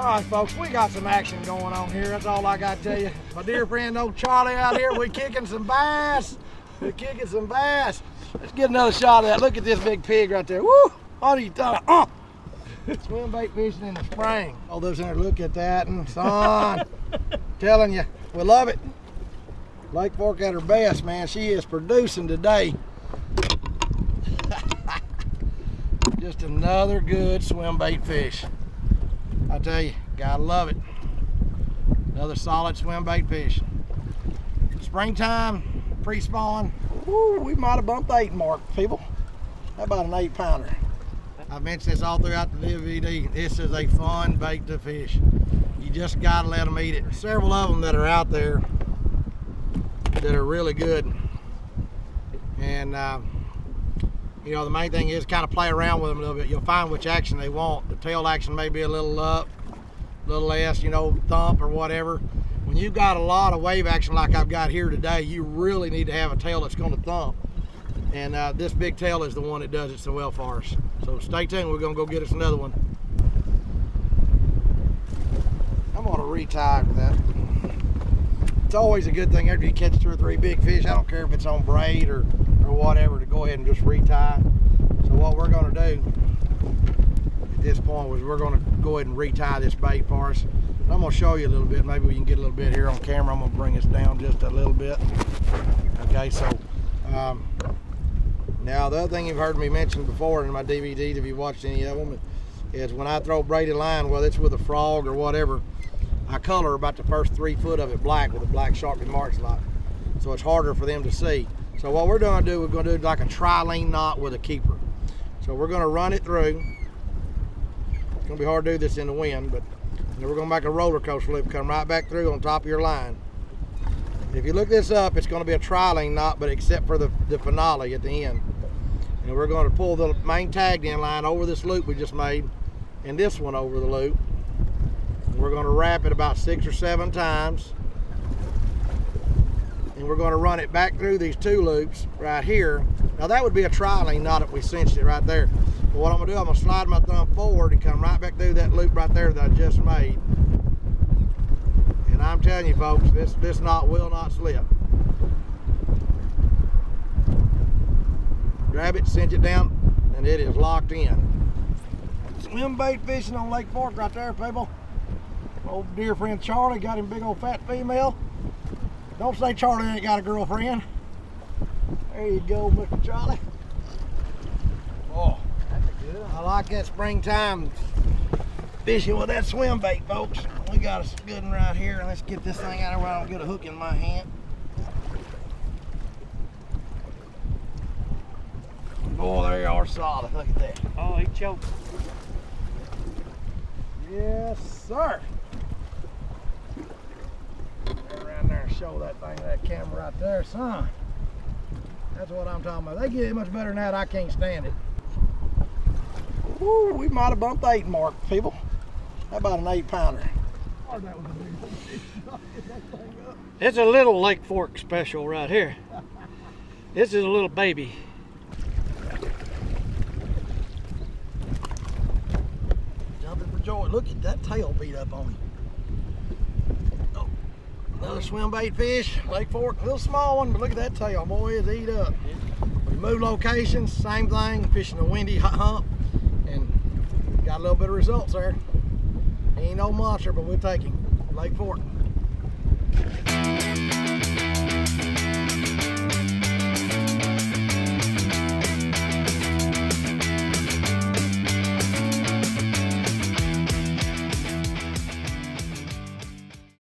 right, folks, we got some action going on here. That's all I got to tell you. My dear friend, old Charlie out here, we're kicking some bass. We're kicking some bass. Let's get another shot of that. Look at this big pig right there. Woo! What are you talking? Swim bait fishing in the spring. All those in there, look at that, and son, telling you, we love it. Lake Fork at her best, man. She is producing today. Just another good swim bait fish. I tell you, gotta love it. Another solid swim bait fish. Springtime, pre-spawn. Woo, we might have bumped the 8 mark, people. How about an 8-pounder? I've mentioned this all throughout the DVD. This is a fun bait to fish. You just gotta let them eat it. There's several of them that are out there that are really good. And you know, the main thing is kind of play around with them a little bit. You'll find which action they want. The tail action may be a little up, a little less, you know, thump or whatever. When you've got a lot of wave action like I've got here today, you really need to have a tail that's going to thump. And this big tail is the one that does it so well for us. So stay tuned, we're going to go get us another one. I'm going to retie for that. It's always a good thing after you catch 2 or 3 big fish. I don't care if it's on braid or whatever, to go ahead and just retie. So what we're going to do at this point was we're going to go ahead and retie this bait for us. And I'm going to show you a little bit. Maybe we can get a little bit here on camera. I'm going to bring us down just a little bit. Okay, so now the other thing you've heard me mention before in my DVDs, if you watched any of them, is when I throw braided line, whether it's with a frog or whatever, I color about the first 3 foot of it black with a black Sharpie marks light, so it's harder for them to see. So what we're going to do, we're going to do like a trilene knot with a keeper. So we're going to run it through. It's going to be hard to do this in the wind, but then we're going to make a roller coaster loop, come right back through on top of your line. If you look this up, it's going to be a trilene knot, but except for the finale at the end. And we're going to pull the main tagged in line over this loop we just made, and this one over the loop. We're going to wrap it about 6 or 7 times, and we're going to run it back through these 2 loops right here. Now that would be a trilene knot if we cinched it right there. But what I'm going to do, I'm going to slide my thumb forward and come right back through that loop right there that I just made. And I'm telling you folks, this knot will not slip. Grab it, cinch it down, and it is locked in. Swim bait fishing on Lake Fork right there, people. Old dear friend Charlie got him big old fat female. Don't say Charlie ain't got a girlfriend. There you go, Mr. Charlie. Oh, that's good. I like that springtime fishing with that swim bait, folks. We got us a good one right here. Let's get this thing out of where I don't get a hook in my hand. Oh, there you are, solid. Look at that. Oh, he choked. Yes, sir. Around there and show that thing, that camera right there, son. That's what I'm talking about. They get it much better than that. I can't stand it. Woo, we might have bumped the 8 mark, people. How about an 8-pounder? Oh, that was a big fish. It's a little Lake Fork special right here. This is a little baby. Jumping for joy. Look at that tail beat up on him. Oh, another swim bait fish, Lake Fork. A little small one, but look at that tail. Boy, it's eat up. We move locations, same thing, fishing a windy hump, and got a little bit of results there. He ain't no monster, but we'll take him. Lake Fork.